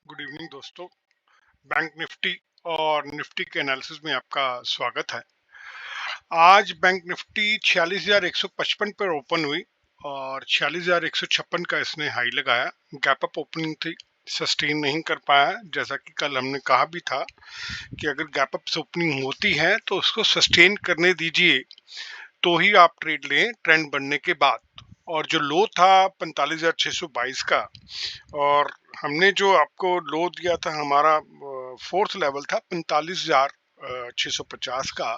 Good evening दोस्तों। Bank Nifty और Nifty के एनालिसिस में आपका स्वागत है। आज बैंक निफ्टी 46,155 पर ओपन हुई और 46,156 का इसने हाई लगाया। गैप अप ओपनिंग थी, सस्टेन नहीं कर पाया। जैसा कि कल हमने कहा भी था कि अगर गैप अप ओपनिंग होती है तो उसको सस्टेन करने दीजिए, तो ही आप ट्रेड लें ट्रेंड बनने के बाद। और जो लो था 45,622 का, और हमने जो आपको लो दिया था, हमारा फोर्थ लेवल था 45,650 का,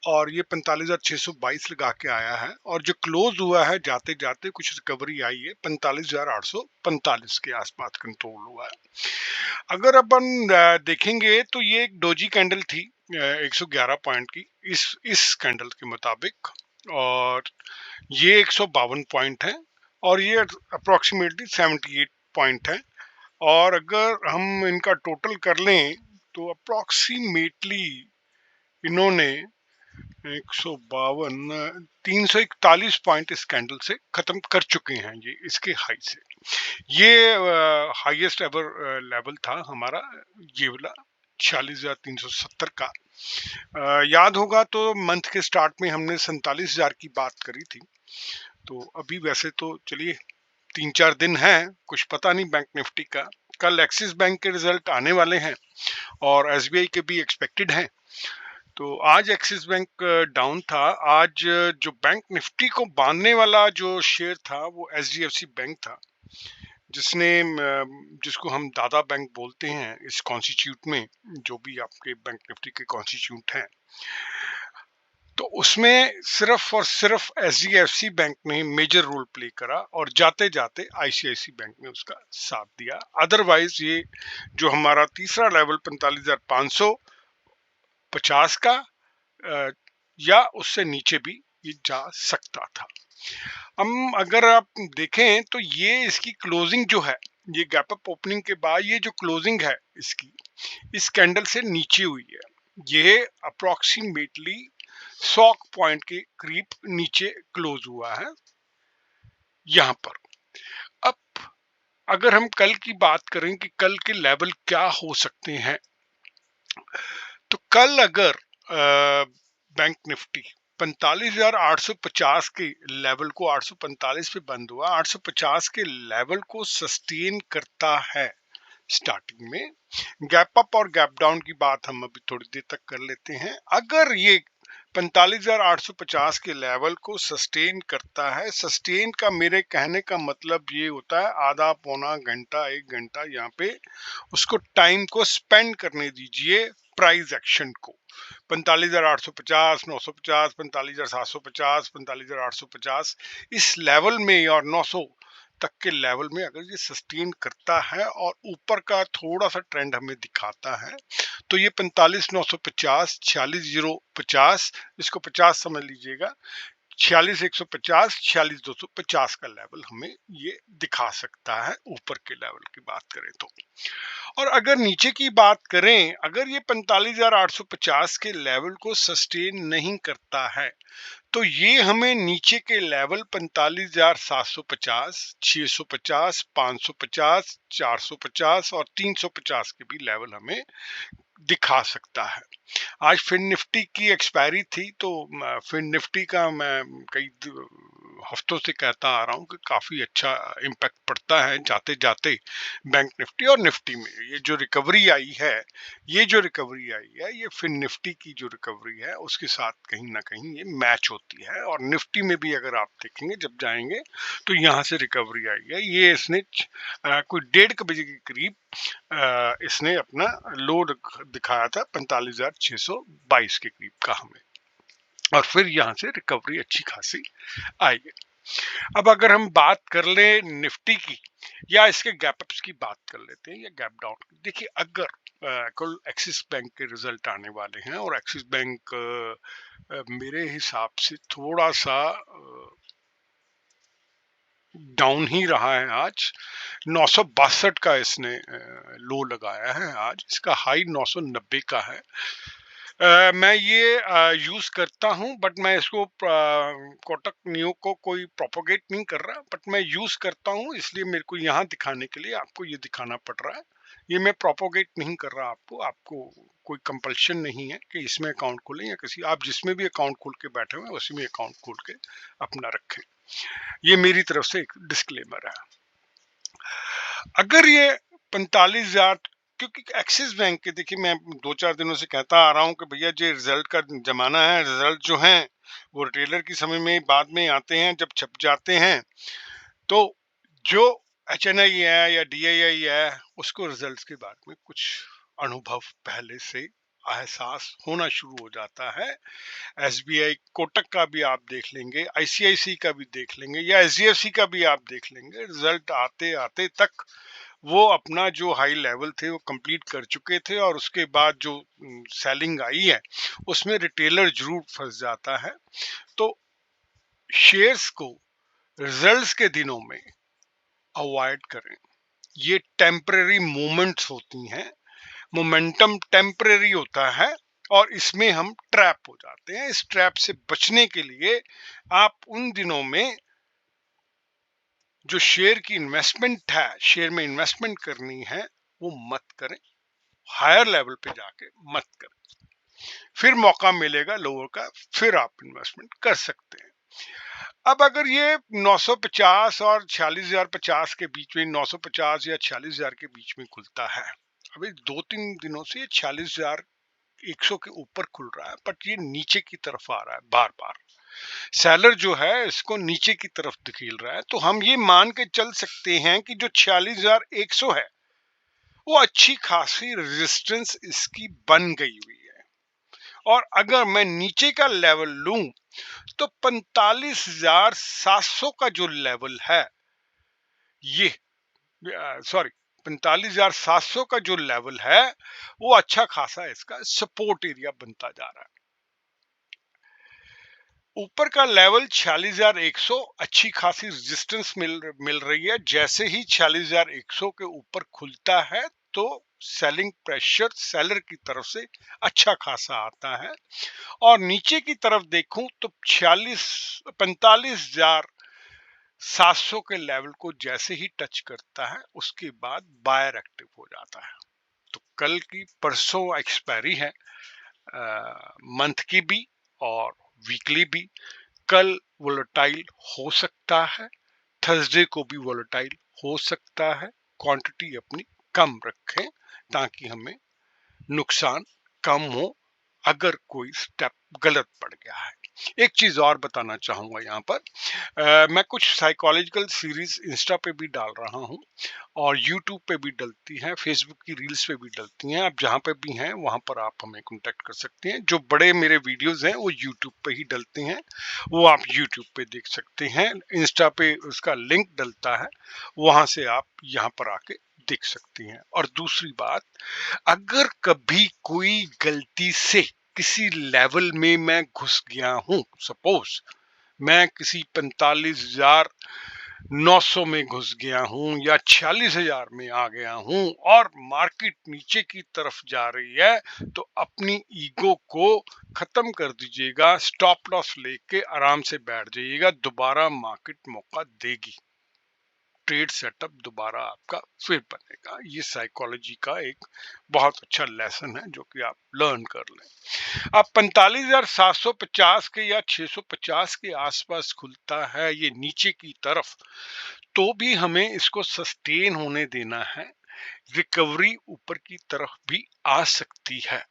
और ये 45,622 लगा के आया है। और जो क्लोज हुआ है जाते जाते कुछ रिकवरी आई है, 45,845 के आसपास कंट्रोल हुआ है। अगर अपन देखेंगे तो ये एक डोजी कैंडल थी 111 पॉइंट की इस कैंडल के मुताबिक, और ये 152 पॉइंट है, और ये अप्रोक्सीमेटली 78 पॉइंट है। और अगर हम इनका टोटल कर लें तो अप्रोक्सीमेटली इन्होंने 152 341 पॉइंट इस कैंडल से खत्म कर चुके हैं। ये इसके हाई से ये हाईएस्ट एवर लेवल था हमारा, ये वाला 46,370 का। याद होगा तो मंथ के स्टार्ट में हमने 47,000 की बात करी थी। तो अभी वैसे तो चलिए 3-4 दिन है, कुछ पता नहीं बैंक निफ्टी का। कल एक्सिस बैंक के रिजल्ट आने वाले हैं और एसबीआई के भी एक्सपेक्टेड हैं। तो आज एक्सिस बैंक डाउन था। आज जो बैंक निफ्टी को बांधने वाला जो शेयर था वो एचडीएफसी बैंक था, जिसको हम दादा बैंक बोलते हैं इस कॉन्स्टिट्यूट में, जो भी आपके बैंक निफ्टी के कॉन्स्टिट्यूट हैं। तो उसमें सिर्फ और सिर्फ एचडीएफसी बैंक ने मेजर रोल प्ले करा, और जाते जाते आईसीआईसी बैंक ने उसका साथ दिया। अदरवाइज ये जो हमारा तीसरा लेवल 45,550 का या उससे नीचे भी ये जा सकता था। हम अगर आप देखें तो ये इसकी क्लोजिंग जो है, ये गैप अप ओपनिंग के बाद ये जो क्लोजिंग है इसकी, इस कैंडल से नीचे हुई है। ये अप्रोक्सीमेटली 100 पॉइंट के करीब नीचे क्लोज हुआ है यहां पर। अब अगर हम कल की बात करें कि कल के लेवल क्या हो सकते हैं, तो कल अगर बैंक निफ्टी 45,850 के लेवल को, 845 पे बंद हुआ, 850 के लेवल को सस्टेन करता है स्टार्टिंग में, गैप अप और गैप डाउन की बात हम अभी थोड़ी देर तक कर लेते हैं। अगर ये 45,850 के लेवल को सस्टेन करता है, सस्टेन का मेरे कहने का मतलब ये होता है आधा पौना घंटा 1 घंटा यहाँ पे उसको टाइम को स्पेंड करने दीजिए प्राइस एक्शन को। 45,850, 950, 45,750, 45,850 इस लेवल में और 900 तक के लेवल में अगर ये सस्टेन करता है और ऊपर का थोड़ा सा ट्रेंड हमें दिखाता है, तो ये 45,950, 46,050, इसको 50 समझ लीजिएगा, 46,150, 46,250 का लेवल हमें ये दिखा सकता है ऊपर के लेवल की बात करें तो। और अगर नीचे की बात करें, अगर ये 45,850 के लेवल को सस्टेन नहीं करता है, तो ये हमें नीचे के लेवल 45,750, 650, 550, 450 और 350 के भी लेवल हमें दिखा सकता है। आज फिन निफ्टी की एक्सपायरी थी, तो फिन निफ्टी का मैं कई हफ्तों से कहता आ रहा हूँ कि काफी अच्छा इम्पैक्ट पड़ता है जाते जाते बैंक निफ्टी और निफ्टी में। ये जो रिकवरी आई है, ये फिन निफ्टी की जो रिकवरी है उसके साथ कहीं ना कहीं ये मैच होती है। और निफ्टी में भी अगर आप देखेंगे जब जाएंगे तो यहाँ से रिकवरी आई है। ये इसने कोई 1:30 बजे के करीब इसने अपना लो दिखाया था 45,622 के करीब का हमें, और फिर यहाँ से रिकवरी अच्छी खासी आई है। अब अगर हम बात कर ले निफ्टी की, या इसके गैप अप्स की बात कर लेते हैं, या गैप डाउन की। देखिए, अगर कल एक्सिस बैंक के रिजल्ट आने वाले हैं, और एक्सिस बैंक मेरे हिसाब से थोड़ा सा डाउन ही रहा है। आज 962 का इसने लो लगाया है। आज इसका हाई 990 का है। मैं ये यूज़ करता हूँ, बट मैं इसको कोटक नियो को कोई प्रोपोगेट नहीं कर रहा, बट मैं यूज़ करता हूँ, इसलिए मेरे को यहाँ दिखाने के लिए आपको ये दिखाना पड़ रहा है। ये मैं प्रोपोगेट नहीं कर रहा आपको, आपको कोई कंपल्शन नहीं है कि इसमें अकाउंट खोलें या किसी, आप जिसमें भी अकाउंट खोल के बैठे हुए हैं उसी में अकाउंट खोल के अपना रखें। ये मेरी तरफ से एक डिस्क्लेमर है। अगर ये 45,000, क्योंकि एक्सिस बैंक के, देखिए मैं 2-4 दिनों से कहता आ रहा हूँ कि भैया ये रिजल्ट का जमाना है, रिजल्ट जो हैं वो रिटेलर की समय में बाद में आते हैं, जब छप जाते हैं तो जो एचएनआई है या डीआईआई है उसको रिजल्ट्स के बारे में कुछ अनुभव पहले से एहसास होना शुरू हो जाता है। एसबीआई, कोटक का भी आप देख लेंगे, आईसीआईसी का भी देख लेंगे या एचडीएफसी का भी आप देख लेंगे, रिजल्ट आते आते तक वो अपना जो हाई लेवल थे वो कंप्लीट कर चुके थे, और उसके बाद जो सेलिंग आई है उसमें रिटेलर जरूर फंस जाता है। तो शेयर्स को रिजल्ट्स के दिनों में अवॉइड करें। ये टेम्परेरी मोमेंट्स होती हैं, मोमेंटम टेम्परेरी होता है, और इसमें हम ट्रैप हो जाते हैं। इस ट्रैप से बचने के लिए आप उन दिनों में जो शेयर की इन्वेस्टमेंट है, शेयर में इन्वेस्टमेंट करनी है, वो मत करें। हायर लेवल पे जाके मत करें, फिर मौका मिलेगा लोअर का, फिर आप इन्वेस्टमेंट कर सकते हैं। अब अगर ये 950 और 46,050 के बीच में, 950 या 46,000 के बीच में खुलता है, अभी 2-3 दिनों से ये 46,100 के ऊपर खुल रहा है, बट ये नीचे की तरफ आ रहा है बार बार। सेलर जो है इसको नीचे की तरफ धकेल रहा है, तो हम ये मान के चल सकते हैं कि जो 46,100 है वो अच्छी खासी रेजिस्टेंस इसकी बन गई हुई है। और अगर मैं नीचे का लेवल लूं तो 45,700 का जो लेवल है, ये सॉरी 45,700 का जो लेवल है वो अच्छा खासा इसका सपोर्ट एरिया बनता जा रहा है। ऊपर का लेवल 46,100 अच्छी खासी रेजिस्टेंस मिल रही है। जैसे ही 46,100 के ऊपर खुलता है तो सेलिंग प्रेशर सेलर की तरफ से अच्छा खासा आता है, और नीचे की तरफ देखूं तो 45,700 के लेवल को जैसे ही टच करता है उसके बाद बायर एक्टिव हो जाता है। तो कल की, परसों एक्सपायरी है मंथ की भी और वीकली भी। कल वोलेटाइल हो सकता है, थर्सडे को भी वोलेटाइल हो सकता है। क्वांटिटी अपनी कम रखें ताकि हमें नुकसान कम हो अगर कोई स्टेप गलत पड़ गया है। एक चीज और बताना चाहूंगा यहाँ पर, मैं कुछ साइकोलॉजिकल सीरीज इंस्टा पे भी डाल रहा हूँ और यूट्यूब पे भी डलती हैं, फेसबुक की रील्स पे भी डलती हैं। आप जहाँ पे भी हैं वहां पर आप हमें कांटेक्ट कर सकते हैं। जो बड़े मेरे वीडियोस हैं वो यूट्यूब पे ही डलते हैं, वो आप यूट्यूब पे देख सकते हैं। इंस्टा पे उसका लिंक डलता है, वहां से आप यहाँ पर आके देख सकती हैं। और दूसरी बात, अगर कभी कोई गलती से किसी लेवल में मैं घुस गया हूं, सपोज मैं किसी 45,900 में घुस गया हूं या 46,000 में आ गया हूं और मार्केट नीचे की तरफ जा रही है, तो अपनी ईगो को खत्म कर दीजिएगा, स्टॉप लॉस लेके आराम से बैठ जाइएगा। दोबारा मार्केट मौका देगी, ट्रेड सेटअप दोबारा आपका फिर बनेगा। ये साइकोलॉजी का एक बहुत अच्छा लेसन है जो कि आप लर्न कर लें। अब 45,750 के या 650 के आसपास खुलता है ये नीचे की तरफ, तो भी हमें इसको सस्टेन होने देना है। रिकवरी ऊपर की तरफ भी आ सकती है।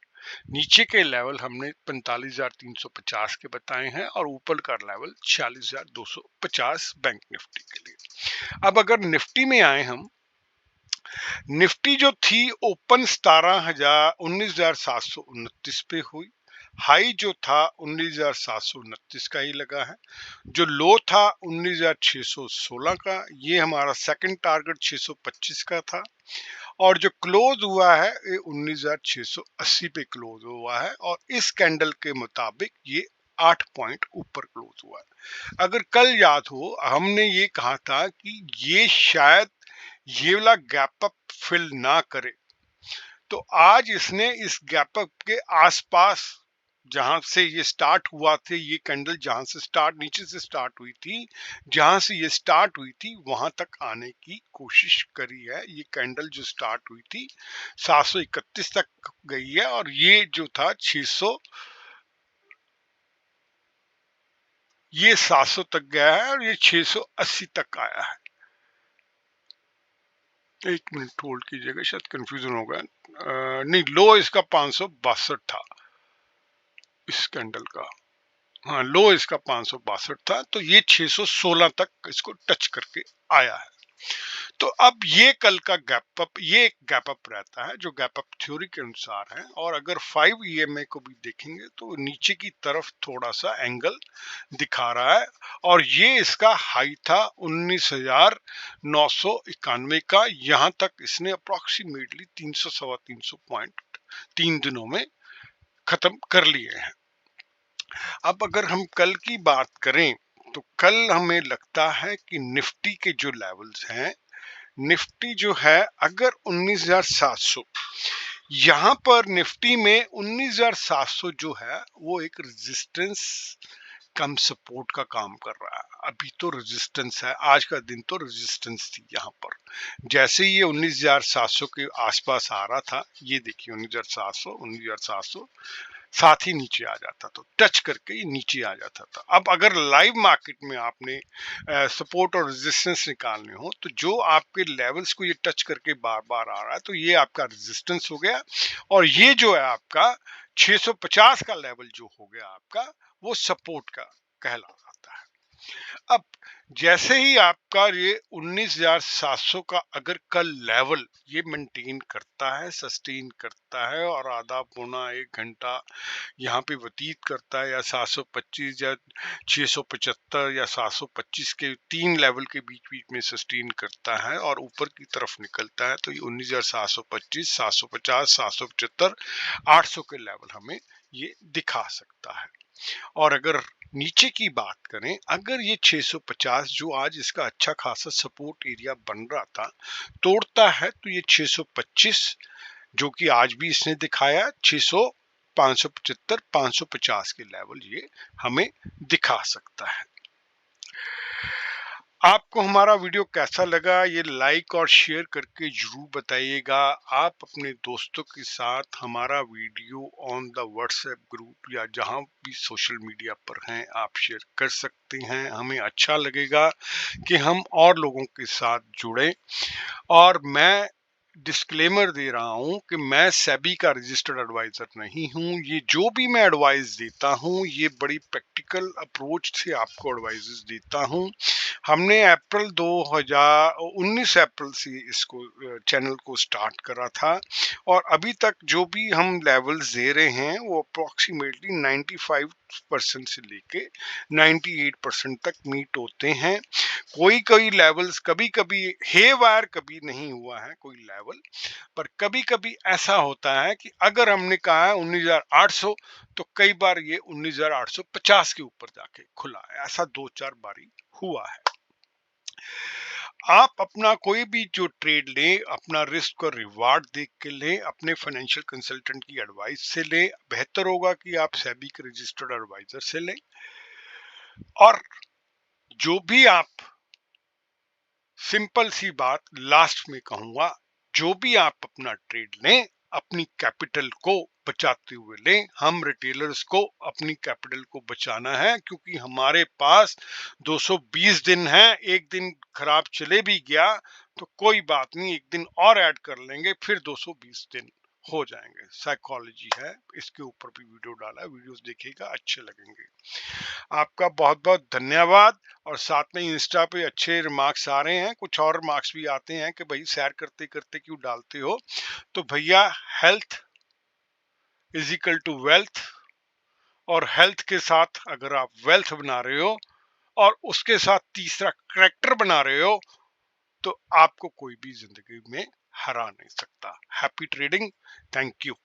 नीचे के लेवल हमने 45,350 के बताए हैं और ऊपर का लेवल 46,250 बैंक निफ्टी के लिए। अब अगर निफ्टी में आए हम, निफ्टी जो थी ओपन 19,729 पे हुई, हाई जो था 19,729 का ही लगा है, जो लो था 19,616 का, ये हमारा सेकंड टारगेट 625 का था, और जो क्लोज हुआ है ये 19,680 पे क्लोज हुआ है, और इस कैंडल के मुताबिक ये 8 पॉइंट ऊपर क्लोज हुआ है। अगर कल याद हो हमने ये कहा था कि ये शायद ये वाला गैप अप फिल ना करे, तो आज इसने इस गैप अप के आसपास जहां से ये स्टार्ट हुआ थे, ये कैंडल जहां से स्टार्ट नीचे से स्टार्ट हुई थी, जहां से ये स्टार्ट हुई थी वहां तक आने की कोशिश करी है। ये कैंडल जो स्टार्ट हुई थी 731 तक गई है, और ये जो था 600, ये 700 तक गया है, और ये 680 तक आया है। एक मिनट होल्ड कीजिएगा, शायद कंफ्यूजन हो गया। नहीं, लो इसका 562 था इस कैंडल का। हाँ, लो इसका 562 था, तो ये 616 तक इसको टच करके आया है। तो अब ये कल का गैप अप, ये एक गैप अप रहता है जो गैप अप थ्योरी के अनुसार है। और अगर 5 EMA को भी देखेंगे तो नीचे की तरफ थोड़ा सा एंगल दिखा रहा है, और ये इसका हाई था 19,991 का। यहां तक इसने अप्रोक्सीमेटली 300 सवा 300 पॉइंट 3 दिनों में खत्म कर लिए हैं। अब अगर हम कल की बात करें तो कल हमें लगता है कि निफ्टी के जो लेवल्स हैं, निफ्टी जो है अगर 19,700, यहां पर निफ्टी में 19,700 जो है वो एक रेजिस्टेंस कम सपोर्ट का काम कर रहा है। अभी तो रेजिस्टेंस है, आज का दिन तो रेजिस्टेंस थी। यहाँ पर जैसे ही ये 19,700 के आसपास आ रहा था, ये देखिए 19,700 साथ ही नीचे आ जाता, तो टच करके ये नीचे आ जाता था। अब अगर लाइव मार्केट में आपने सपोर्ट और रेजिस्टेंस निकालने हो, तो जो आपके लेवल्स को ये टच करके बार बार आ रहा है, तो ये आपका रेजिस्टेंस हो गया, और ये जो है आपका 650 का लेवल जो हो गया आपका, वो सपोर्ट का कहलाता है। अब जैसे ही आपका ये 19,700 का अगर कल लेवल ये मेंटेन करता है, सस्टेन करता है, और आधा पौना 1 घंटा यहाँ पे व्यतीत करता है, या 725 या 675 या 725 के 3 लेवल के बीच बीच में सस्टेन करता है और ऊपर की तरफ निकलता है, तो ये 19,725, 750, 775, 800 के लेवल हमें ये दिखा सकता है। और अगर नीचे की बात करें, अगर ये 650 जो आज इसका अच्छा खासा सपोर्ट एरिया बन रहा था, तोड़ता है, तो ये 625 जो कि आज भी इसने दिखाया 600, 575, 550 के लेवल ये हमें दिखा सकता है। आपको हमारा वीडियो कैसा लगा, ये लाइक और शेयर करके जरूर बताइएगा। आप अपने दोस्तों के साथ हमारा video on the WhatsApp group या जहां भी सोशल मीडिया पर हैं आप शेयर कर सकते हैं। हमें अच्छा लगेगा कि हम और लोगों के साथ जुड़ें। और मैं डिस्क्लेमर दे रहा हूं कि मैं सेबी का रजिस्टर्ड एडवाइजर नहीं हूं। ये जो भी मैं एडवाइस देता हूं, ये बड़ी प्रैक्टिकल अप्रोच से आपको एडवाइजेस देता हूं। हमने अप्रैल 2019 अप्रैल से इसको चैनल को स्टार्ट करा था, और अभी तक जो भी हम लेवल्स दे रहे हैं वो अप्रोक्सीमेटली 95% से लेके 98% तक मीट होते हैं। कोई लेवल्स कभी कभी हेवायर कभी नहीं हुआ है कोई लेवल, पर कभी कभी ऐसा होता है कि अगर हमने कहा है 19,800, तो कई बार ये 19,850 के ऊपर जाके खुला है। ऐसा 2-4 बारी हुआ है। आप अपना कोई भी जो ट्रेड लें, अपना रिस्क और रिवार्ड देख के लें, अपने फाइनेंशियल कंसल्टेंट की एडवाइस से लें। बेहतर होगा कि आप सेबी के रजिस्टर्ड एडवाइजर से लें। और जो भी आप, सिंपल सी बात लास्ट में कहूंगा, जो भी आप अपना ट्रेड लें, अपनी कैपिटल को बचाते हुए लें। हम रिटेलर्स को अपनी कैपिटल को बचाना है, क्योंकि हमारे पास 220 दिन है। एक दिन खराब चले भी गया तो कोई बात नहीं, एक दिन और ऐड कर लेंगे, फिर 220 दिन हो जाएंगे। साइकोलॉजी है, इसके ऊपर भी वीडियो डाला है, वीडियोस देखिएगा, अच्छे लगेंगे। आपका बहुत बहुत धन्यवाद। और साथ में इंस्टा पे अच्छे रिमार्क्स आ रहे हैं, कुछ और रिमार्क्स भी आते हैं कि भाई सैर करते करते क्यों डालते हो। तो भैया, health is equal to wealth, और हेल्थ के साथ अगर आप वेल्थ बना रहे हो और उसके साथ तीसरा करेक्टर बना रहे हो, तो आपको कोई भी जिंदगी में हरा नहीं सकता। Happy trading. Thank you.